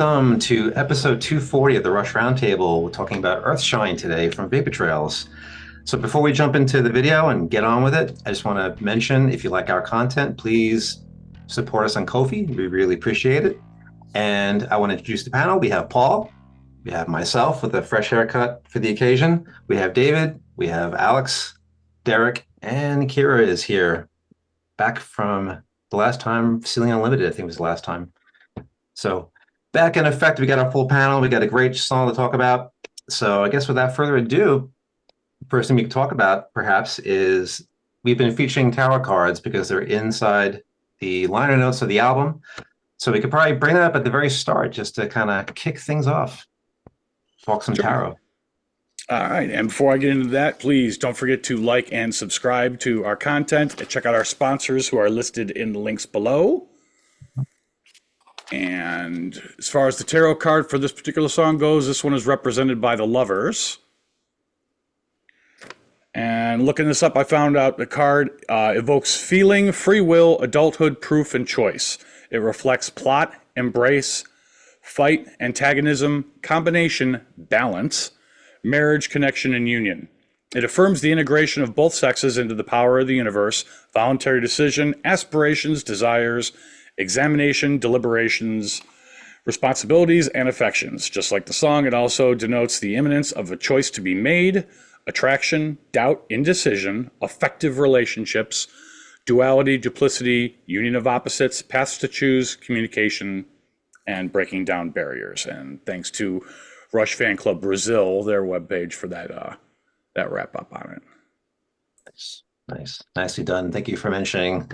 Welcome to episode 240 of the Rush Roundtable. We're talking about Earthshine today from Vapor Trails. So before we jump into the video and get on with it, I just want to mention, if you like our content, please support us on Ko-fi. We really appreciate it. And I want to introduce the panel. We have Paul, we have myself with a fresh haircut for the occasion. We have David, we have Alex, Derek, and Kira is here, back from the last time, Ceiling Unlimited, I think was the last time. So back in effect, we got our full panel. We got a great song to talk about. So I guess without further ado, the first thing we can talk about perhaps is we've been featuring tarot cards because they're inside the liner notes of the album. So we could probably bring that up at the very start just to kind of kick things off. Talk some tarot. All right. And before I get into that, please don't forget to like and subscribe to our content and check out our sponsors who are listed in the links below. And as far as the tarot card for this particular song goes, this one is represented by the Lovers. And looking this up, I found out the card evokes feeling, free will, adulthood, proof, and choice. It reflects plot, embrace, fight, antagonism, combination, balance, marriage, connection, and union. It affirms the integration of both sexes into the power of the universe, voluntary decision, aspirations, desires, examination, deliberations, responsibilities, and affections. Just like the song, it also denotes the imminence of a choice to be made, attraction, doubt, indecision, affective relationships, duality, duplicity, union of opposites, paths to choose, communication, and breaking down barriers. And thanks to Rush Fan Club Brazil, their webpage, for that wrap up on it. Nice. Nicely done. Thank you for mentioning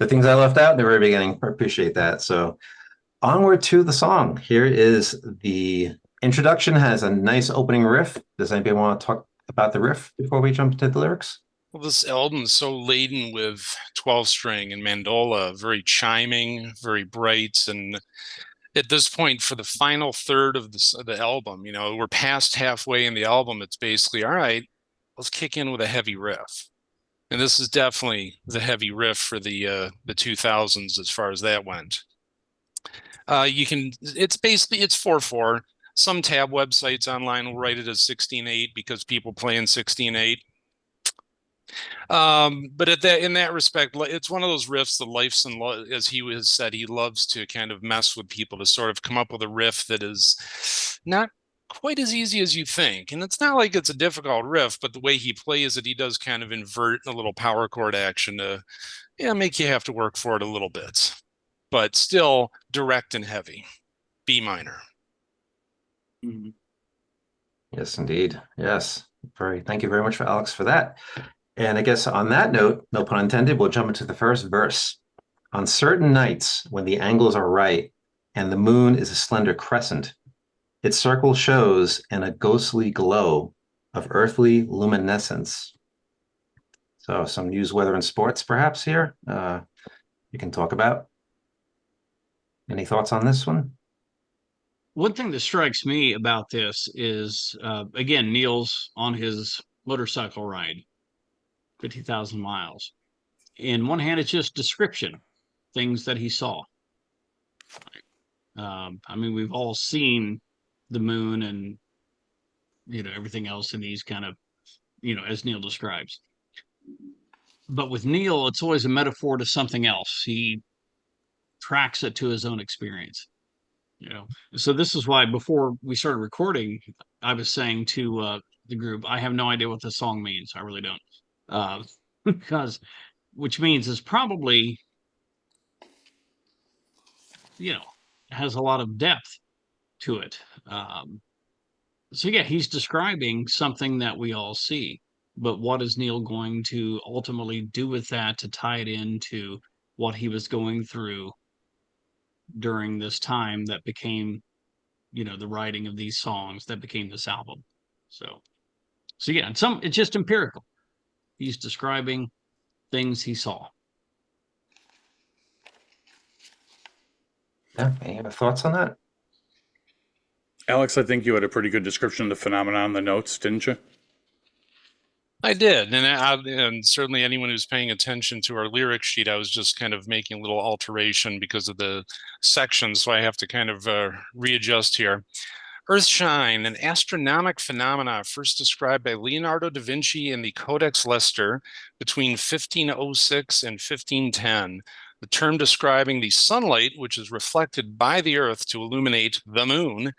the things I left out in the very beginning. I appreciate that. So onward to the song. Here is the introduction, has a nice opening riff. Does anybody want to talk about the riff before we jump into the lyrics? Well, this album is so laden with 12-string and mandola, very chiming, very bright. And at this point, for the final third of the album, we're past halfway in the album. It's basically, all right, let's kick in with a heavy riff. And this is definitely the heavy riff for the 2000s as far as that went. It's 4/4. Some tab websites online will write it as 16/8 because people play in 16/8. But in that respect, it's one of those riffs that Lifeson, as he has said, he loves to kind of mess with people to sort of come up with a riff that is not quite as easy as you think. And it's not like it's a difficult riff, but the way he plays it, he does kind of invert a little power chord action to make you have to work for it a little bit, but still direct and heavy. B minor. Mm-hmm. Yes, indeed. Yes. Thank you very much for Alex for that. And I guess on that note, no pun intended, we'll jump into the first verse. On certain nights when the angles are right and the moon is a slender crescent, its circle shows in a ghostly glow of earthly luminescence. So some news, weather, and sports perhaps here you can talk about. Any thoughts on this one? One thing that strikes me about this is, again, Neil's on his motorcycle ride, 50,000 miles. In one hand, it's just description, things that he saw. We've all seen the moon and, everything else in these kind of, as Neil describes. But with Neil, it's always a metaphor to something else. He tracks it to his own experience. So this is why before we started recording, I was saying to the group, I have no idea what this song means. I really don't. Which means it's probably, has a lot of depth to it. So yeah, he's describing something that we all see, but what is Neil going to ultimately do with that to tie it into what he was going through during this time that became, the writing of these songs that became this album. So yeah, it's just empirical. He's describing things he saw. Yeah, any other thoughts on that? Alex, I think you had a pretty good description of the phenomenon in the notes, didn't you? I did, and certainly anyone who's paying attention to our lyric sheet, I was just kind of making a little alteration because of the section, so I have to kind of readjust here. Earthshine, an astronomic phenomena first described by Leonardo da Vinci in the Codex Leicester between 1506 and 1510. The term describing the sunlight, which is reflected by the Earth to illuminate the moon.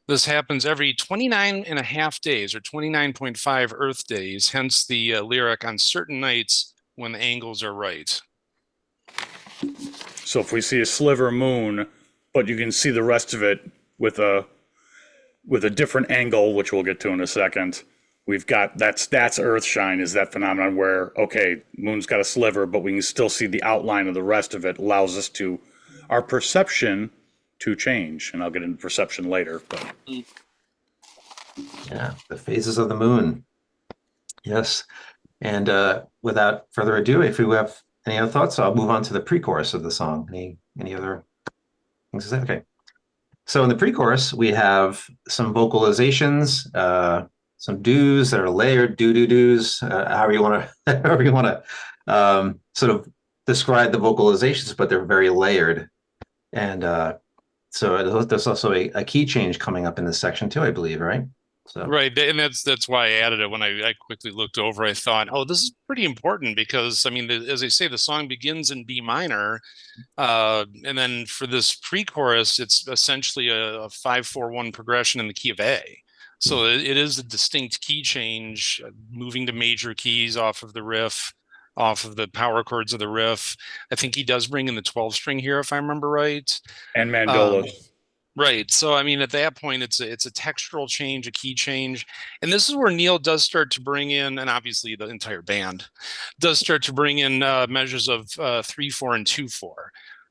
This happens every 29 and a half days, or 29.5 Earth days, hence the lyric on certain nights when the angles are right. So if we see a sliver moon, but you can see the rest of it with a different angle, which we'll get to in a second, we've got that's Earthshine, is that phenomenon where, okay, moon's got a sliver, but we can still see the outline of the rest of it, allows us to, our perception to change. And I'll get into perception later. But Yeah, the phases of the moon. Yes. And without further ado, if you have any other thoughts, I'll move on to the pre-chorus of the song. Any other things to say? Okay. So in the pre-chorus, we have some vocalizations, some do's that are layered, do-do-do's, however you want to sort of describe the vocalizations, but they're very layered. And so there's also a key change coming up in this section too, I believe, right? So. Right, and that's why I added it. When I quickly looked over, I thought, oh, this is pretty important because, I mean, as I say, the song begins in B minor, and then for this pre-chorus, it's essentially a 5-4-1 progression in the key of A. So it is a distinct key change, moving to major keys off of the riff, off of the power chords of the riff. I think he does bring in the 12-string here, if I remember right. And mandolas. Right. So, I mean, at that point, it's a textural change, a key change. And this is where Neil does start to bring in, and obviously the entire band does start to bring in measures of 3/4 and 2/4.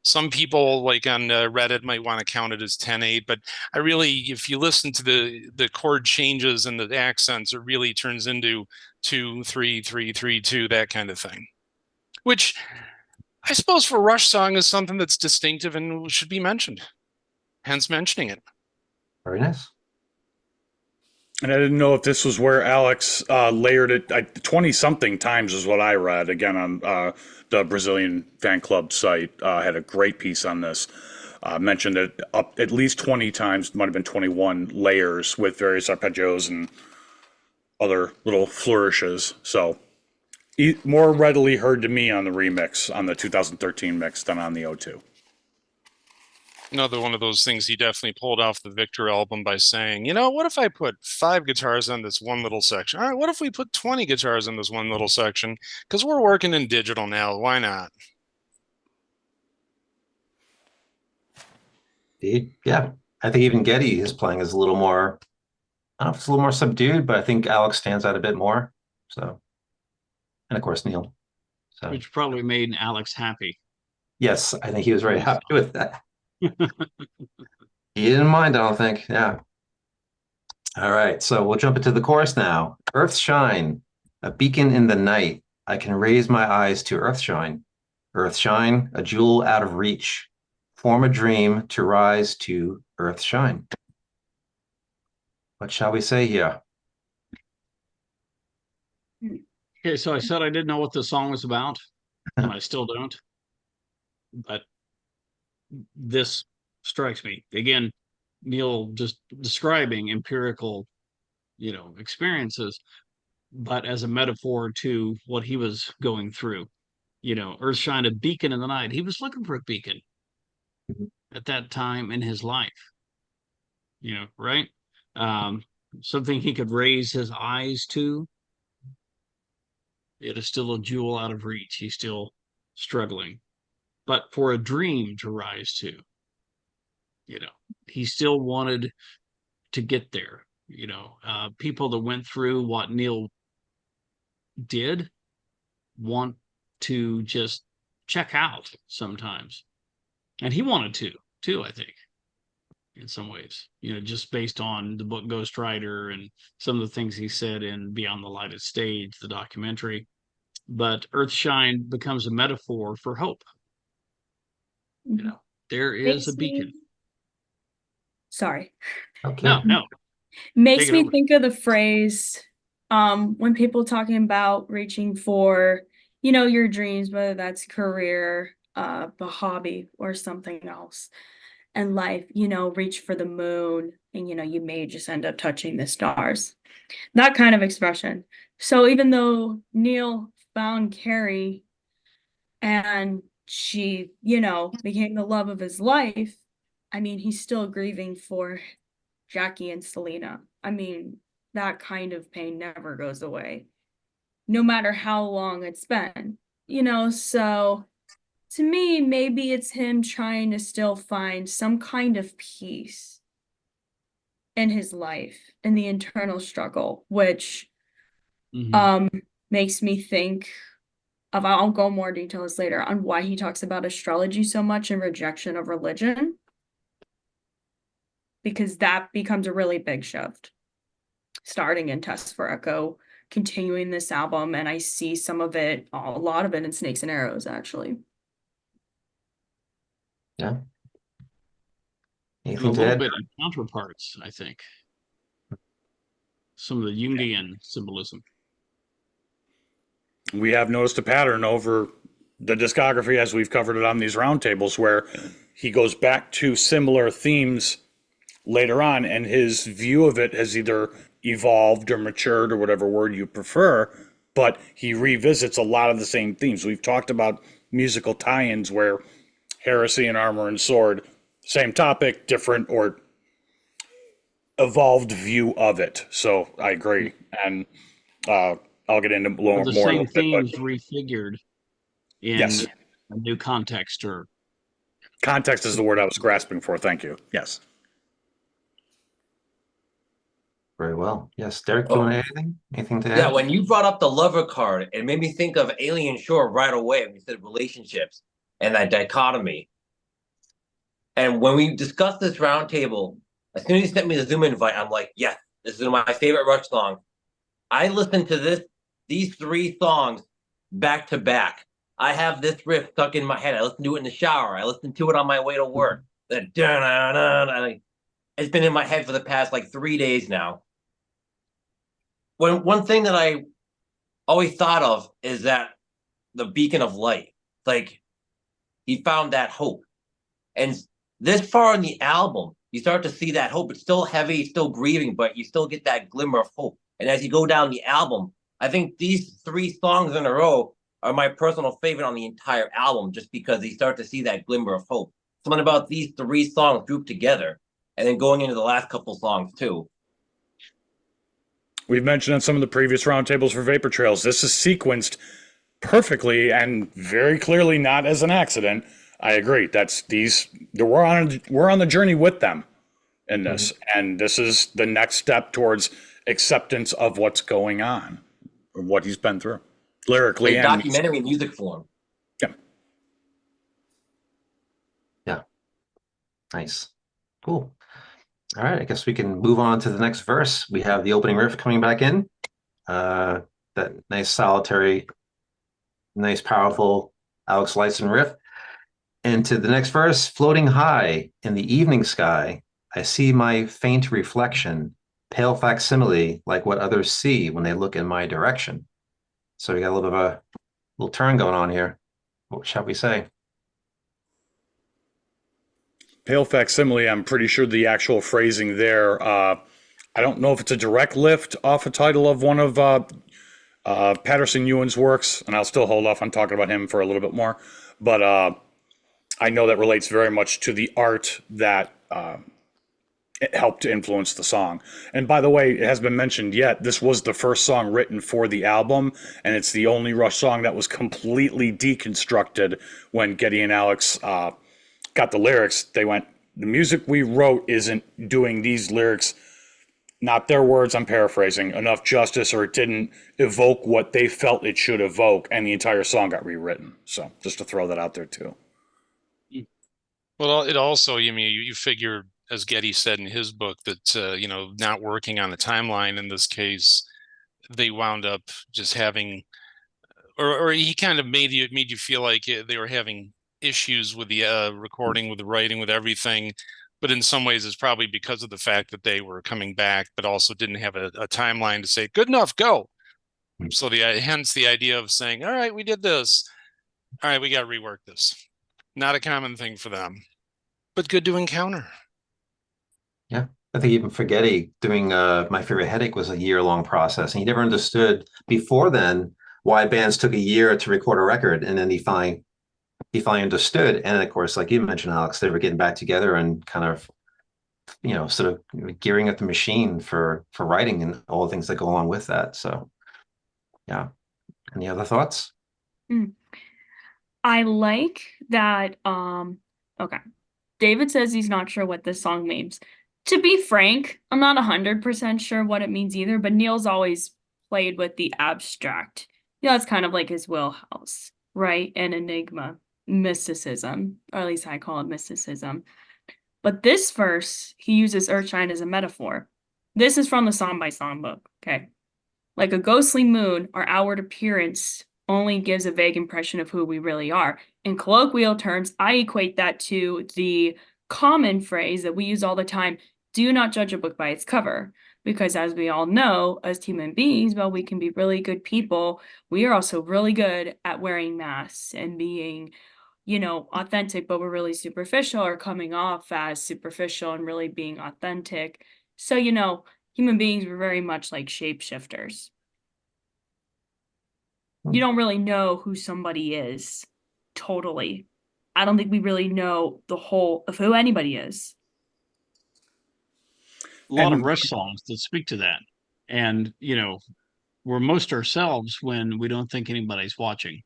Some people, like on Reddit, might want to count it as 10/8, but I really, if you listen to the chord changes and the accents, it really turns into 2-3-3-3-2, that kind of thing. Which I suppose for a Rush song is something that's distinctive and should be mentioned. Hence mentioning it. Very nice. And I didn't know if this was where Alex layered it 20-something times is what I read. Again, on the Brazilian fan club site, had a great piece on this. Mentioned it up at least 20 times, might have been 21 layers with various arpeggios and other little flourishes. So more readily heard to me on the remix, on the 2013 mix, than on the 02. Another one of those things he definitely pulled off the Victor album by saying, you know, what if I put 5 guitars on this one little section? All right, what if we put 20 guitars in this one little section? Because we're working in digital now. Why not? Yeah, I think even Geddy, his playing is a little more, I don't know if it's a little more subdued, but I think Alex stands out a bit more. So, and of course, Neil. So, Which probably made Alex happy. yes, I think he was very happy with that. He didn't mind, I don't think. Yeah. All right, so we'll jump into the chorus now. Earthshine, a beacon in the night. I can raise my eyes to Earthshine. Earthshine, a jewel out of reach. Form a dream to rise to Earthshine. What shall we say here? Okay, so I said I didn't know what the song was about, and I still don't. But this strikes me. Again, Neil just describing empirical, experiences, but as a metaphor to what he was going through. Earthshine, a beacon in the night. He was looking for a beacon at that time in his life. Right? Something he could raise his eyes to. It is still a jewel out of reach. He's still struggling. But for a dream to rise to, he still wanted to get there. People that went through what Neil did want to just check out sometimes. And he wanted to, too, I think, in some ways, just based on the book Ghostwriter and some of the things he said in Beyond the Lighted Stage, the documentary. But Earthshine becomes a metaphor for hope. There is a beacon. Sorry. Okay. No. Makes me think of the phrase, When people talking about reaching for, your dreams, whether that's career, a hobby or something else in life, reach for the moon and, you may just end up touching the stars. That kind of expression. So even though Neil found Carrie and she, became the love of his life, I mean, he's still grieving for Jackie and Selena. I mean, that kind of pain never goes away, no matter how long it's been, so to me, maybe it's him trying to still find some kind of peace in his life, in the internal struggle, which Mhm. makes me think of, I'll go more details later on why he talks about astrology so much and rejection of religion, because that becomes a really big shift starting in Test for Echo, continuing this album, and I see some of it, a lot of it in Snakes and Arrows, actually. Yeah. And a Anything to little add? bit in counterparts, I think. Some of the Jungian symbolism. We have noticed a pattern over the discography as we've covered it on these roundtables where he goes back to similar themes later on, and his view of it has either evolved or matured or whatever word you prefer, but he revisits a lot of the same themes. We've talked about musical tie-ins where Heresy and Armor and Sword, same topic, different or evolved view of it. So I agree. And I'll get into Or more the in a same little bit, but themes refigured in yes, a new context or context is the word I was grasping for. Thank you. Yes. Very well. Yes, Derek, do you want to add anything? Anything to Yeah, add? when you brought up the lover card, it made me think of Alien Shore right away when you said relationships and that dichotomy. And when we discussed this roundtable, as soon as you sent me the Zoom invite, I'm like, yes, this is my favorite Rush song. I listened to these three songs back to back. I have this riff stuck in my head. I listen to it in the shower. I listen to it on my way to work. That it's been in my head for the past like 3 days now. One thing that I always thought of is that the beacon of light. Like he found that hope. And this far in the album, you start to see that hope. It's still heavy, still grieving, but you still get that glimmer of hope. And as you go down the album, I think these three songs in a row are my personal favorite on the entire album, just because you start to see that glimmer of hope. Something about these three songs grouped together, and then going into the last couple songs too. We've mentioned on some of the previous roundtables for Vapor Trails, this is sequenced perfectly and very clearly not as an accident. I agree. We're on the journey with them in this, and this is the next step towards acceptance of what's going on, or what he's been through, lyrically A and documentary in music form. yeah. Yeah. Nice. Cool. All right, I guess we can move on to the next verse. We have the opening riff coming back in. That nice solitary, nice powerful Alex Lifeson riff. And to the next verse, floating high in the evening sky, I see my faint reflection, pale facsimile, like what others see when they look in my direction. So we got a little bit of a little turn going on here. What shall we say? Pale facsimile, I'm pretty sure the actual phrasing there, I don't know if it's a direct lift off a title of one of Patterson Ewan's works, and I'll still hold off on talking about him for a little bit more, but I know that relates very much to the art that it helped to influence the song. And by the way, it has been mentioned yet, this was the first song written for the album, and it's the only Rush song that was completely deconstructed when Geddy and Alex got the lyrics. They went, the music we wrote isn't doing these lyrics, not their words, I'm paraphrasing, enough justice, or it didn't evoke what they felt it should evoke, and the entire song got rewritten. So just to throw that out there too. Well, it also, you figure, as Geddy said in his book, that not working on the timeline in this case, they wound up just having, or he kind of made you feel like they were having issues with the recording, with the writing, with everything. but in some ways it's probably because of the fact that they were coming back, but also didn't have a timeline to say, good enough, go. So hence the idea of saying, all right, we did this. All right, we got to rework this. Not a common thing for them, but good to encounter. Yeah. I think even for Geddy, doing My Favorite Headache was a year-long process. And he never understood before then why bands took a year to record a record. And then he finally understood. And of course, like you mentioned, Alex, they were getting back together and kind of, sort of gearing up the machine for writing and all the things that go along with that. So yeah. Any other thoughts? I like that. Okay. David says he's not sure what this song means. To be frank, I'm not 100% sure what it means either, but Neil's always played with the abstract. That's kind of like his wheelhouse, right? And enigma, mysticism, or at least I call it mysticism. But this verse, he uses Earthshine as a metaphor. This is from the Song by Song book, okay? Like a ghostly moon, our outward appearance only gives a vague impression of who we really are. In colloquial terms, I equate that to the common phrase that we use all the time, do not judge a book by its cover. Because as we all know, as human beings, while we can be really good people, we are also really good at wearing masks and being, authentic, but we're really superficial, or coming off as superficial and really being authentic. So, human beings were very much like shapeshifters. You don't really know who somebody is totally. I don't think we really know the whole of who anybody is. A lot of Rush songs that speak to that. And, we're most ourselves when we don't think anybody's watching.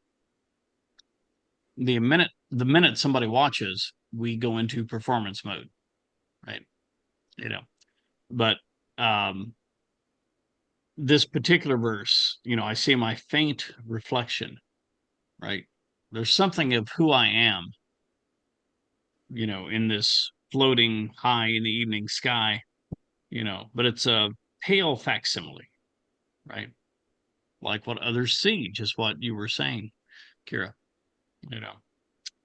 The minute somebody watches, we go into performance mode, right? But this particular verse, I see my faint reflection, right? There's something of who I am, in this floating high in the evening sky, but it's a pale facsimile, right? Like what others see, just what you were saying, Kira,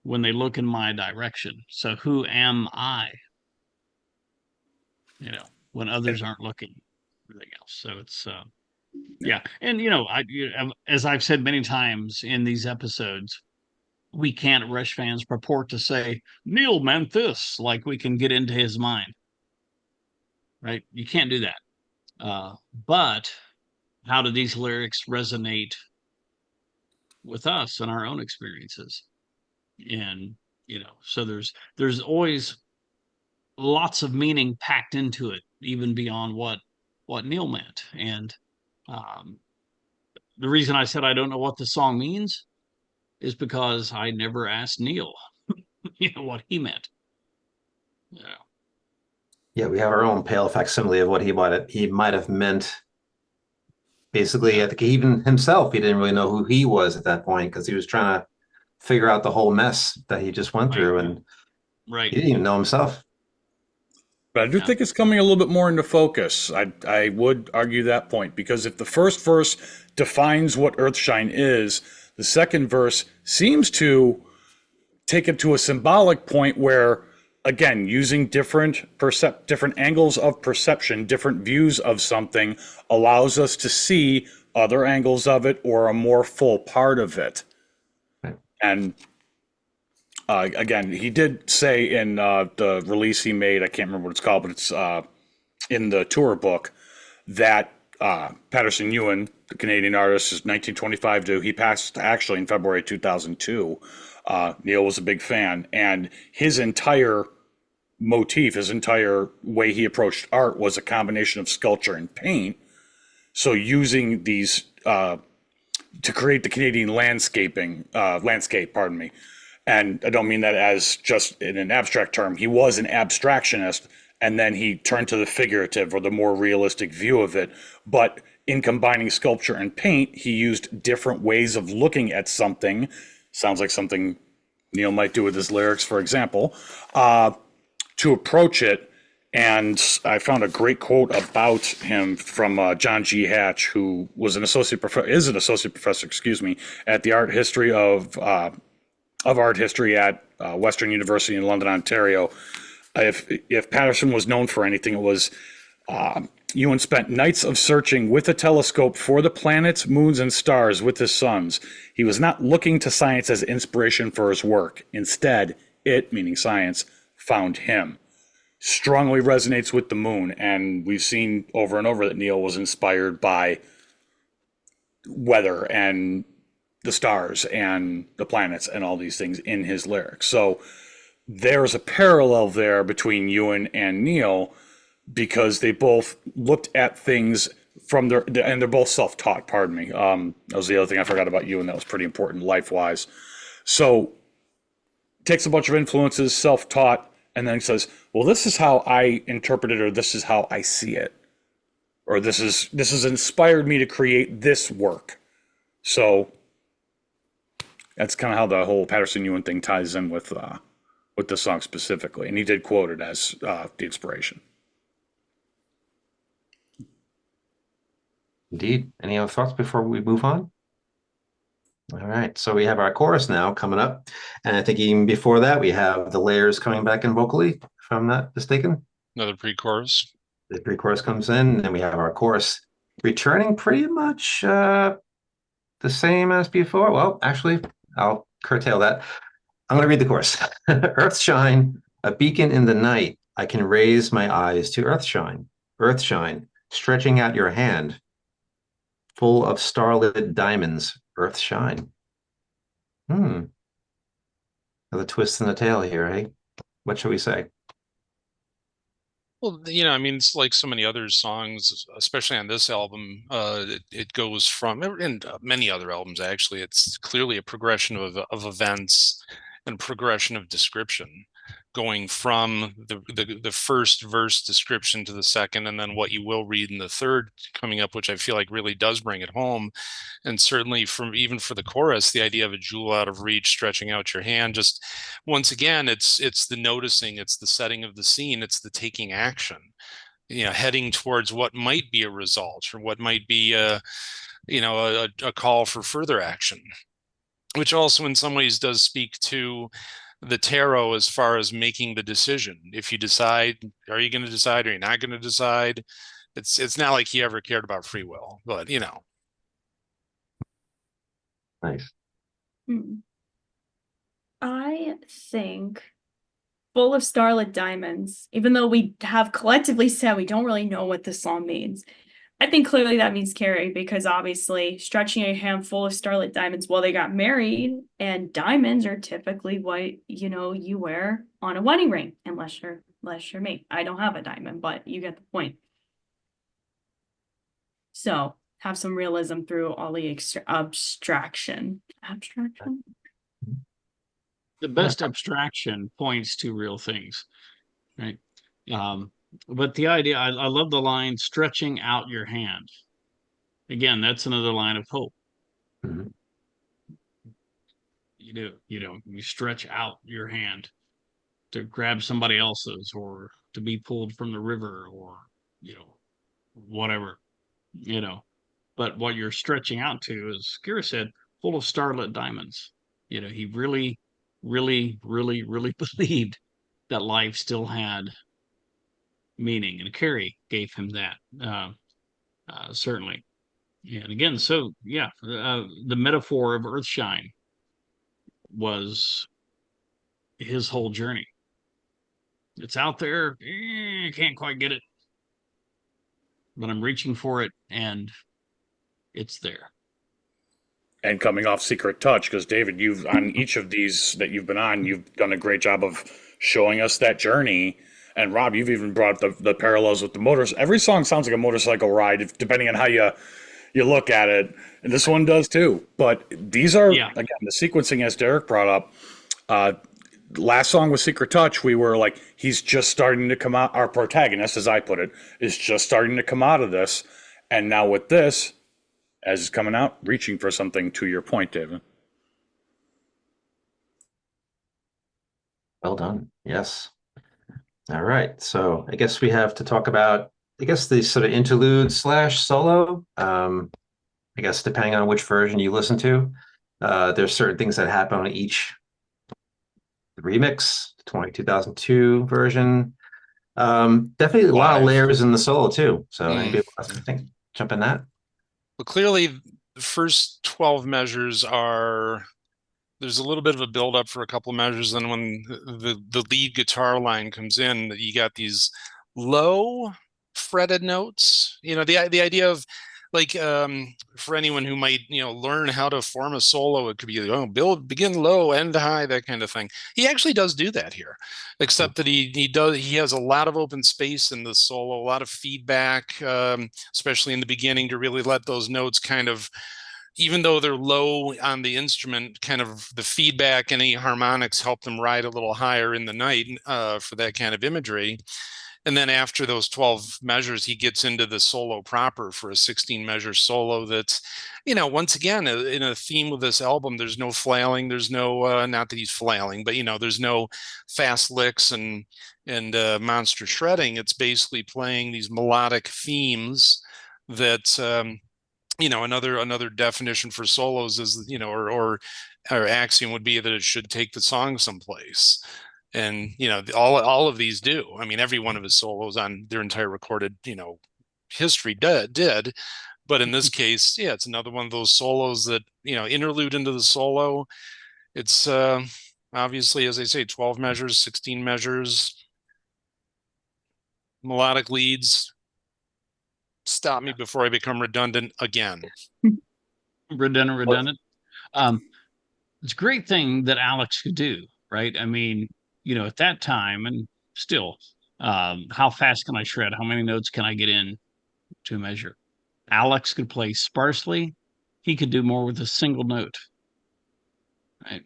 when they look in my direction. So who am I, when others aren't looking, everything else. So it's, yeah. And, as I've said many times in these episodes, we can't, Rush fans, purport to say, Neil meant this, like we can get into his mind, right? You can't do that. But how do these lyrics resonate with us and our own experiences? And, so there's always lots of meaning packed into it, even beyond what Neil meant. And the reason I said I don't know what the song means is because I never asked Neil, what he meant. Yeah, we have our own pale facsimile of what he might have meant. Basically, I think even himself, he didn't really know who he was at that point because he was trying to figure out the whole mess that he just went through, and he didn't even know himself. But I do think it's coming a little bit more into focus. I would argue that point, because if the first verse defines what Earthshine is, the second verse seems to take it to a symbolic point where, again, using different angles of perception, different views of something, allows us to see other angles of it or a more full part of it. And again, he did say in the release he made, I can't remember what it's called, but it's in the tour book, that Patterson Ewan, the Canadian artist, is 1925 he passed actually in February 2002. Neil was a big fan, and his entire motif, his entire way he approached art was a combination of sculpture and paint. So using these to create the Canadian landscape, pardon me. And I don't mean that as just in an abstract term. He was an abstractionist, and then he turned to the figurative or the more realistic view of it. But in combining sculpture and paint, he used different ways of looking at something. Sounds like something Neil might do with his lyrics, for example, to approach it. And I found a great quote about him from John G. Hatch, who was an associate professor, at the art history of art history at Western University in London, Ontario. If Patterson was known for anything, it was Ewan spent nights of searching with a telescope for the planets, moons, and stars with his sons. He was not looking to science as inspiration for his work. Instead, it, meaning science, found him. Strongly resonates with the moon, and we've seen over and over that Neil was inspired by weather and the stars and the planets and all these things in his lyrics. So there's a parallel there between Ewan and Neil, because they both looked at things from and they're both self-taught, pardon me. That was the other thing I forgot about Ewan that was pretty important life-wise. So takes a bunch of influences, self-taught, and then says, well, this is how I interpret it, or this is how I see it, or this has inspired me to create this work. So that's kind of how the whole Patterson-Ewan thing ties in with the song specifically. And he did quote it as the inspiration. Indeed. Any other thoughts before we move on? All right, so we have our chorus now coming up. And I think even before that, we have the layers coming back in vocally, if I'm not mistaken. Another pre-chorus. The pre-chorus comes in, and then we have our chorus returning pretty much the same as before. Well, actually, I'll curtail that. I'm going to read the chorus. Earthshine, a beacon in the night. I can raise my eyes to Earthshine. Earthshine, stretching out your hand, full of starlit diamonds, Earthshine. Another twist in the tale here, eh? What should we say? Well, I mean, it's like so many other songs, especially on this album. It goes from, and many other albums actually, it's clearly a progression of events and progression of description, going from the first verse description to the second, and then what you will read in the third coming up, which I feel like really does bring it home. And certainly even for the chorus, the idea of a jewel out of reach, stretching out your hand, just once again, it's the noticing, it's the setting of the scene, it's the taking action, heading towards what might be a result, or what might be a call for further action, which also in some ways does speak to the tarot as far as making the decision. If you decide, are you going to decide, or you're not going to decide? It's not like he ever cared about free will, but Nice. I think full of starlit diamonds, even though we have collectively said we don't really know what this song means, I think clearly that means Carrie, because obviously stretching a hand full of starlit diamonds, well, they got married, and diamonds are typically what you wear on a wedding ring, unless you're me. I don't have a diamond, but you get the point. So have some realism through all the abstraction. The best abstraction points to real things, right? But the idea, I love the line, stretching out your hand. Again, that's another line of hope. Mm-hmm. You stretch out your hand to grab somebody else's, or to be pulled from the river, or, whatever, but what you're stretching out to, as Kira said, full of starlit diamonds. He really, really, really, really believed that life still had meaning, and Carrie gave him that, certainly. And again, so yeah, the metaphor of Earthshine was his whole journey. It's out there, can't quite get it, but I'm reaching for it, and it's there. And coming off Secret Touch, because David, you've on each of these that you've been on, you've done a great job of showing us that journey. And Rob, you've even brought the parallels with the motors. Every song sounds like a motorcycle ride, depending on how you look at it. And this one does too. But these are, again, the sequencing, as Derek brought up. Last song was Secret Touch. We were like, he's just starting to come out. Our protagonist, as I put it, is just starting to come out of this. And now with this, as it's coming out, reaching for something, to your point, David. Well done. Yes. All right. So I guess we have to talk about, the sort of interlude / solo. I guess depending on which version you listen to, there's certain things that happen on each remix, 2002 version. Definitely a lot of Live. layers in the solo too. So Mm. anybody wants to think, jump in that? But clearly, the first 12 measures are. There's a little bit of a build up for a couple of measures, and when the lead guitar line comes in, you got these low fretted notes. You know, the idea of like for anyone who might learn how to form a solo, it could be begin low, end high, that kind of thing. He actually does do that here, except that he has a lot of open space in the solo, a lot of feedback, especially in the beginning, to really let those notes kind of, even though they're low on the instrument, kind of the feedback and any harmonics help them ride a little higher in the night for that kind of imagery. And then after those 12 measures, he gets into the solo proper for a 16 measure solo that's, once again, in a theme of this album, there's no flailing. There's no, not that he's flailing, but, there's no fast licks and monster shredding. It's basically playing these melodic themes that, another definition for solos is, or axiom would be that it should take the song someplace. And, all of these do. I mean, every one of his solos on their entire recorded, history did. But in this case, yeah, it's another one of those solos that, interlude into the solo. It's obviously, as I say, 12 measures, 16 measures, melodic leads. Stop me before I become redundant again. Redundant. It's a great thing that Alex could do, right? I mean, at that time, and still, how fast can I shred? How many notes can I get in to measure? Alex could play sparsely. He could do more with a single note, right?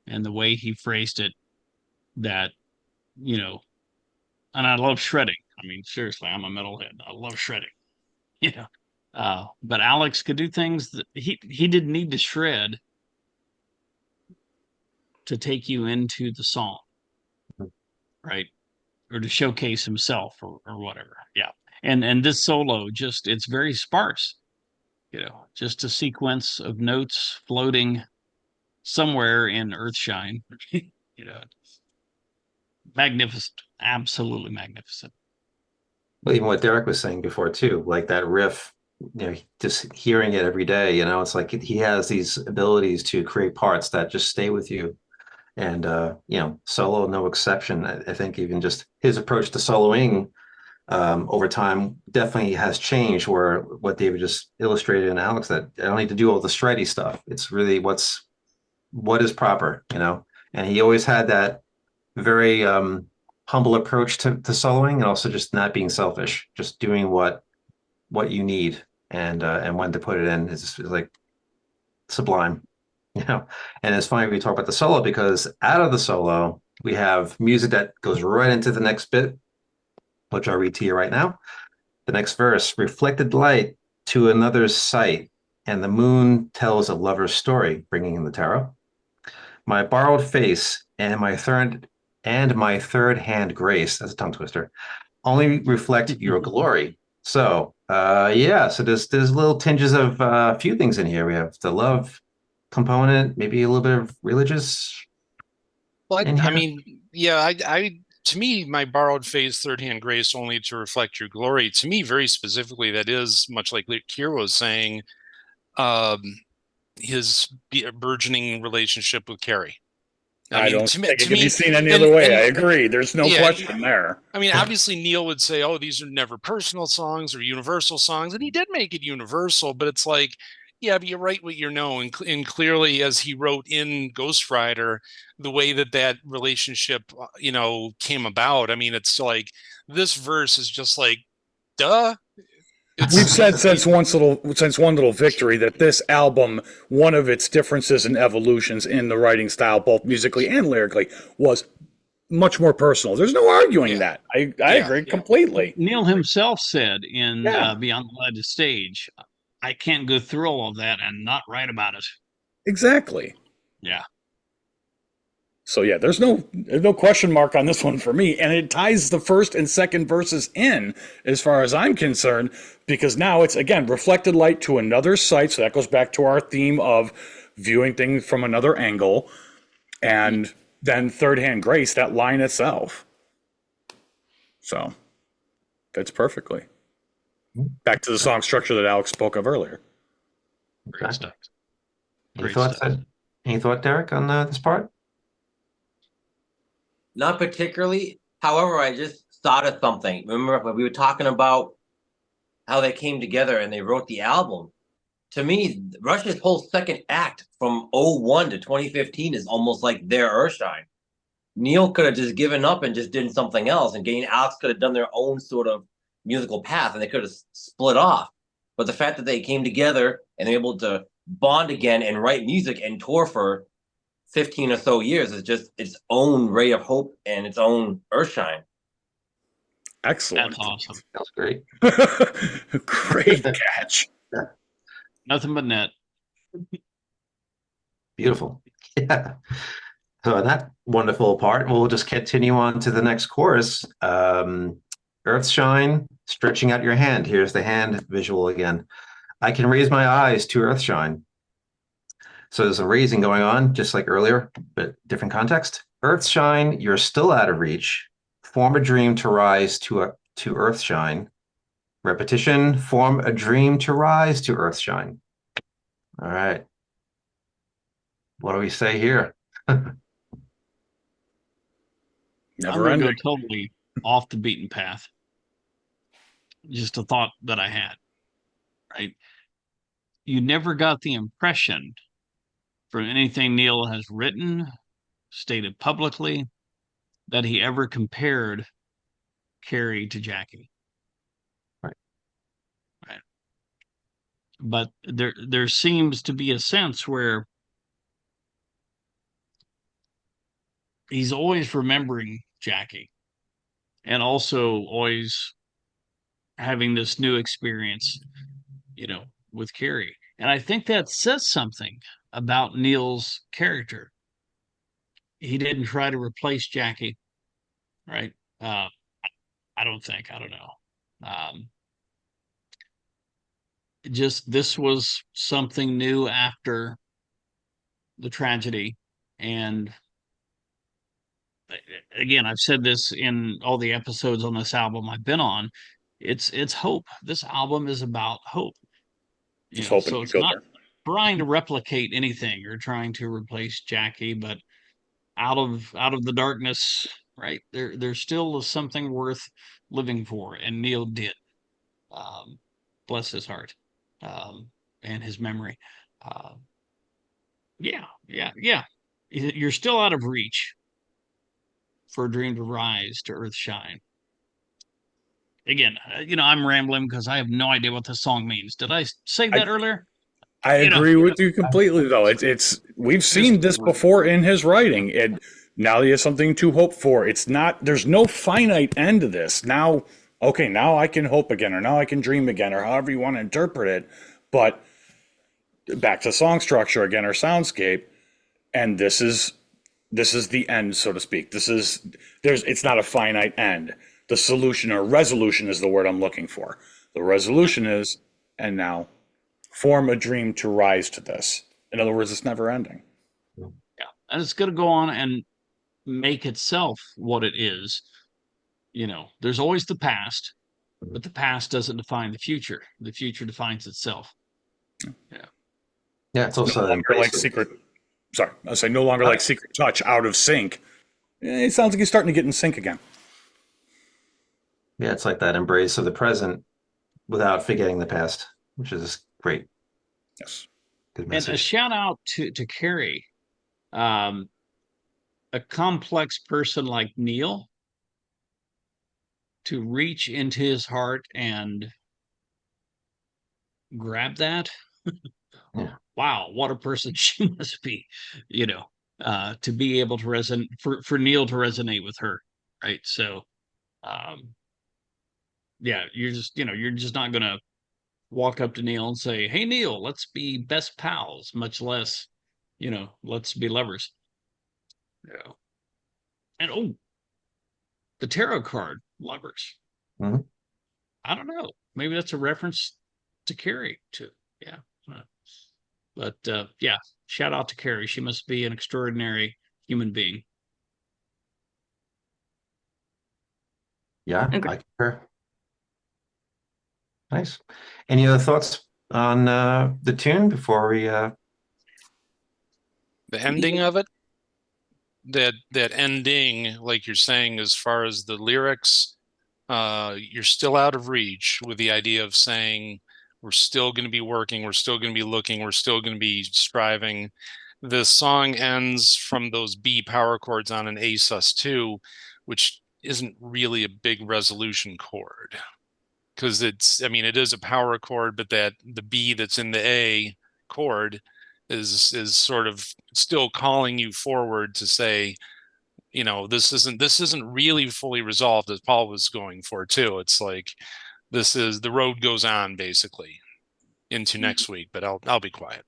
And the way he phrased it, that, and I love shredding. I mean, seriously, I'm a metalhead. I love shredding, but Alex could do things that he didn't need to shred to take you into the song, right? Or to showcase himself or whatever. Yeah. And this solo, it's very sparse, just a sequence of notes floating somewhere in Earthshine, magnificent, absolutely magnificent. Well, even what Derek was saying before too, like that riff, just hearing it every day, it's like he has these abilities to create parts that just stay with you. And solo, no exception. I think even just his approach to soloing over time definitely has changed, where what David just illustrated in Alex, that I don't need to do all the shreddy stuff. It's really what is proper, and he always had that very humble approach to soloing, and also just not being selfish, just doing what you need, and when to put it in is like sublime. And it's funny we talk about the solo, because out of the solo we have music that goes right into the next bit, which I'll read to you right now. The next verse: reflected light to another's sight, and the moon tells a lover's story, bringing in the tarot. My borrowed face and my third hand grace, that's a tongue twister, only reflect your glory. So so there's little tinges of a few things in here. We have the love component, maybe a little bit of religious. Well, I mean, yeah, to me, my borrowed phase, third hand grace, only to reflect your glory. To me, very specifically, that is much like Kier was saying, his burgeoning relationship with Carrie. I don't think it can be seen any other way. I agree. There's no question there. I mean, obviously, Neil would say, "Oh, these are never personal songs or universal songs," and he did make it universal. But it's like, yeah, but you write what you know, and clearly, as he wrote in Ghost Rider, the way that relationship, came about. I mean, it's like this verse is just like, duh. We've said since one little victory that this album, one of its differences and evolutions in the writing style, both musically and lyrically, was much more personal. There's no arguing that. I agree completely. Neil himself said in Beyond the Lighted Stage, I can't go through all of that and not write about it. Exactly. Yeah. So yeah, there's no question mark on this one for me, and it ties the first and second verses in, as far as I'm concerned, because now it's again reflected light to another sight. So that goes back to our theme of viewing things from another angle, and than Third Hand Grace, that line itself. So fits perfectly. Back to the song structure that Alex spoke of earlier. Great Exactly. stuff. Any Great thoughts, stuff. any thought, Derek, on this part? Not particularly. However, I just thought of something. Remember when we were talking about how they came together and they wrote the album? To me, Rush's whole second act from '01 to 2015 is almost like their Earthshine. Neil could have just given up and just did something else, and Geddy and Alex could have done their own sort of musical path, and they could have split off. But the fact that they came together and able to bond again and write music and tour for 15 or so years is just its own ray of hope and its own Earthshine. Excellent. That's awesome. That was great. Great catch. Nothing but net. Beautiful. Yeah. So on that wonderful part, we'll just continue on to the next chorus. Earthshine, stretching out your hand. Here's the hand visual again. I can raise my eyes to Earthshine. So there's a raising going on, just like earlier, but different context. Earthshine, you're still out of reach. Form a dream to rise to Earthshine. Repetition, form a dream to rise to Earthshine. All right. What do we say here? I'm Never going to ending. go totally off the beaten path. Just a thought that I had, right? You never got the impression from anything Neil has written, stated publicly, that he ever compared Carrie to Jackie. Right. Right. But there seems to be a sense where he's always remembering Jackie and also always having this new experience, with Carrie. And I think that says something about Neil's character. He didn't try to replace Jackie, right? I don't think. I don't know. Just this was something new after the tragedy. And again, I've said this in all the episodes on this album I've been on. It's hope. This album is about hope. Just hoping So you it's go not there. trying to replicate anything or trying to replace Jackie, but out of the darkness, right? There still is something worth living for, and Neil did. Bless his heart, and his memory. Uh, yeah. You're still out of reach for a dream to rise to earth shine. Again, I'm rambling because I have no idea what this song means. Did I say that earlier? I agree with you completely, though. It's we've seen this before in his writing, and now he has something to hope for. It's not there's no finite end to this. Now, okay, now I can hope again, or now I can dream again, or however you want to interpret it. But back to song structure again, or soundscape, and this is the end, so to speak. It's not a finite end. The solution or resolution is the word I'm looking for. The resolution is, and now form a dream to rise to this. In other words, it's never ending. Yeah. And it's going to go on and make itself what it is. There's always the past, but the past doesn't define the future. The future defines itself. Yeah. Yeah, it's also No longer like secret. Sorry, I say no longer like Secret Touch, out of sync. It sounds like he's starting to get in sync again. Yeah, it's like that embrace of the present without forgetting the past, which is great. Yes. Good And message. a shout out to Carrie, a complex person like Neil, to reach into his heart and grab that. Yeah. Wow, what a person she must be, to be able to resonate for Neil to resonate with her, right? So, yeah, you're just not gonna walk up to Neil and say, "Hey, Neil, let's be best pals," much less, let's be lovers. Yeah. And the tarot card lovers. Mhm. I don't know. Maybe that's a reference to Carrie too. Yeah. But yeah, shout out to Carrie. She must be an extraordinary human being. Yeah, Agree. I concur. Nice. Any other thoughts on the tune before we The ending of it, that ending, like you're saying, as far as the lyrics, you're still out of reach with the idea of saying we're still going to be working, we're still going to be looking, we're still going to be striving. The song ends from those B power chords on an A sus2, which isn't really a big resolution chord because it's, I mean, it is a power chord, but that the B that's in the A chord is sort of still calling you forward to say, you know, this isn't really fully resolved, as Paul was going for too. It's like this is the road goes on basically into next week, but I'll be quiet.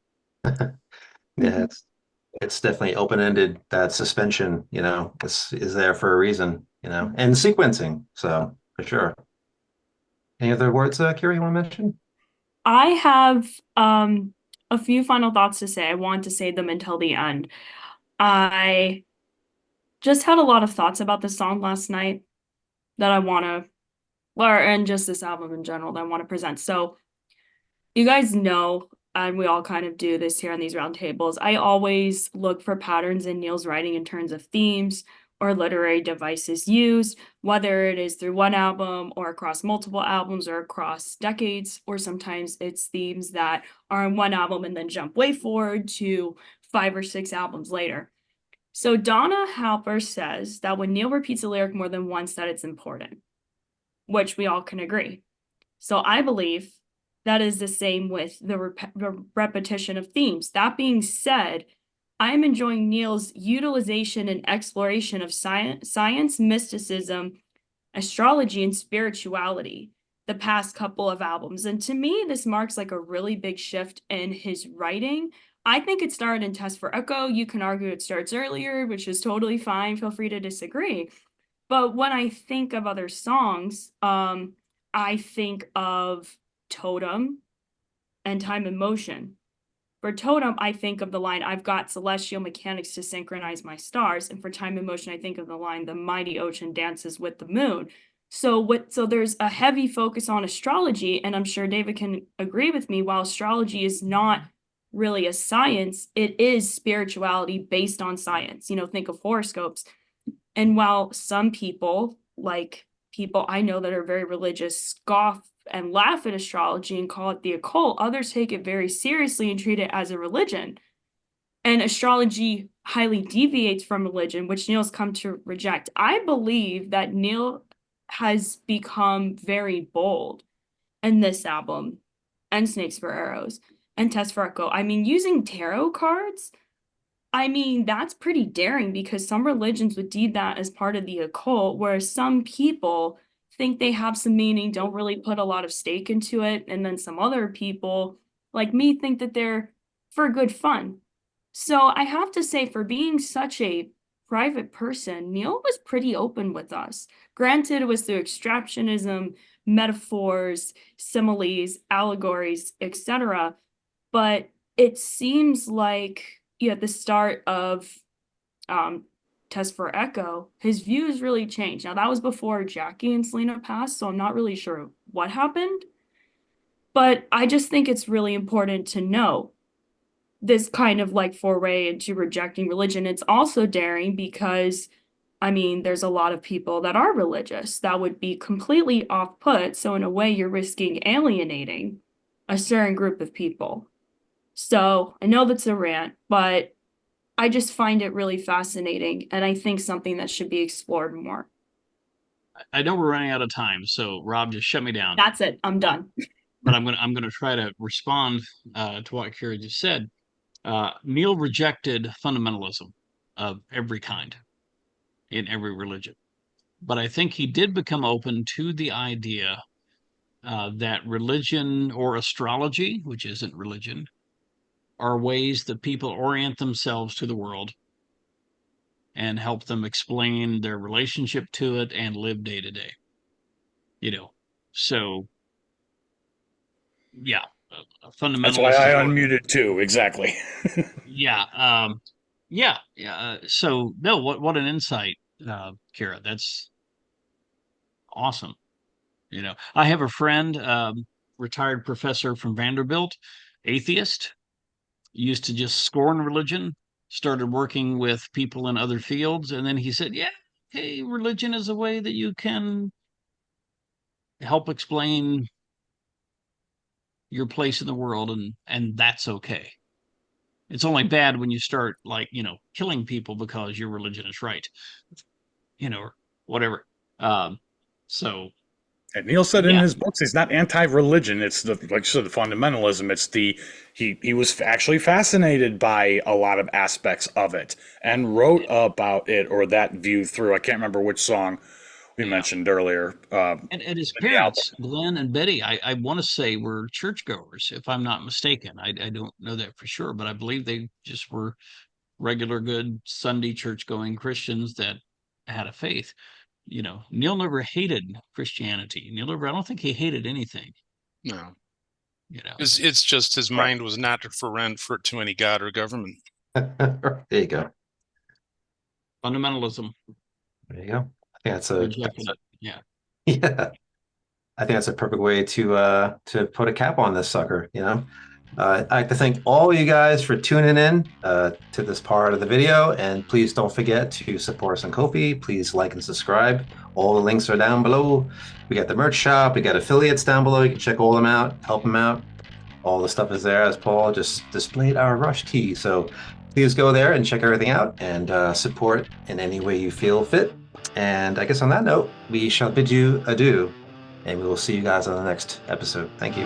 yeah, it's definitely open-ended. That suspension, is there for a reason, and sequencing. So for sure. Any other words, Kira, you want to mention? I have a few final thoughts to say. I want to say them until the end. I just had a lot of thoughts about this song last night that I want to, and just this album in general that I want to present. So you guys know, and we all kind of do this here on these roundtables, I always look for patterns in Neil's writing in terms of themes or literary devices used, whether it is through one album or across multiple albums or across decades, or sometimes it's themes that are in one album and then jump way forward to 5 or 6 albums later. So Donna Halper says that when Neil repeats a lyric more than once, that it's important, which we all can agree. So I believe that is the same with the repetition of themes. That being said, I'm enjoying Neil's utilization and exploration of science, mysticism, astrology, and spirituality the past couple of albums. And to me, this marks like a really big shift in his writing. I think it started in Test for Echo. You can argue it starts earlier, which is totally fine. Feel free to disagree. But when I think of other songs, I think of Totem and Time and Motion. For Totem, I think of the line, I've got celestial mechanics to synchronize my stars. And for Time and Motion, I think of the line, the mighty ocean dances with the moon. So there's a heavy focus on astrology, and I'm sure David can agree with me, while astrology is not really a science, it is spirituality based on science. Think of horoscopes. And while some people, like people I know that are very religious, scoff and laugh at astrology and call it the occult, others take it very seriously and treat it as a religion. And astrology highly deviates from religion, which Neil's come to reject. I believe that Neil has become very bold in this album and Snakes for Arrows and Test for Echo. I mean, using tarot cards, that's pretty daring because some religions would deem that as part of the occult, whereas some people think they have some meaning, don't really put a lot of stake into it. And then some other people, like me, think that they're for good fun. So I have to say, for being such a private person, Neil was pretty open with us. Granted, it was through extractionism, metaphors, similes, allegories, etc. But it seems like at the start of Test for Echo, his views really changed. Now, that was before Jackie and Selena passed, so I'm not really sure what happened. But I just think it's really important to know this kind of like foray into rejecting religion. It's also daring because, there's a lot of people that are religious that would be completely off put. So, in a way, you're risking alienating a certain group of people. So I know that's a rant, but I just find it really fascinating, and I think something that should be explored more. I know we're running out of time, so Rob, just shut me down. That's it. I'm done. But I'm gonna try to respond to what Kira just said. Neil rejected fundamentalism of every kind in every religion, but I think he did become open to the idea that religion or astrology, which isn't religion, are ways that people orient themselves to the world and help them explain their relationship to it and live day to day. So yeah, That's why fundamentalist I is what. unmuted too. Exactly. Yeah, yeah. So no, what an insight, Kira. That's awesome. I have a friend, retired professor from Vanderbilt, atheist, used to just scorn religion, started working with people in other fields, and then he said, yeah, hey, religion is a way that you can help explain your place in the world, and that's okay. It's only bad when you start, like, killing people because your religion is right, or whatever. So And Neil said in yeah, his books he's not anti-religion. It's like you said, the fundamentalism. It's he was actually fascinated by a lot of aspects of it and wrote about it or that view through. I can't remember which song we mentioned earlier. and his in the album. parents, Glenn and Betty, I want to say were churchgoers, if I'm not mistaken. I don't know that for sure, but I believe they just were regular, good Sunday church-going Christians that had a faith. Neil never hated Christianity. I don't think he hated anything. No, You know, it's just his mind was not for rent to any god or government. There you go. fundamentalism. There you go. I think that's Rejected it. Yeah. yeah. I think that's a perfect way to put a cap on this sucker. I'd like to thank all you guys for tuning in to this part of the video, and please don't forget to support us on Ko-fi. Please like and subscribe. All the links are down below. We got the merch shop, we got affiliates down below. You can check all them out, help them out. All the stuff is there, as Paul just displayed our Rush tee. So please go there and check everything out and support in any way you feel fit. And I guess on that note, we shall bid you adieu, and we will see you guys on the next episode. Thank you.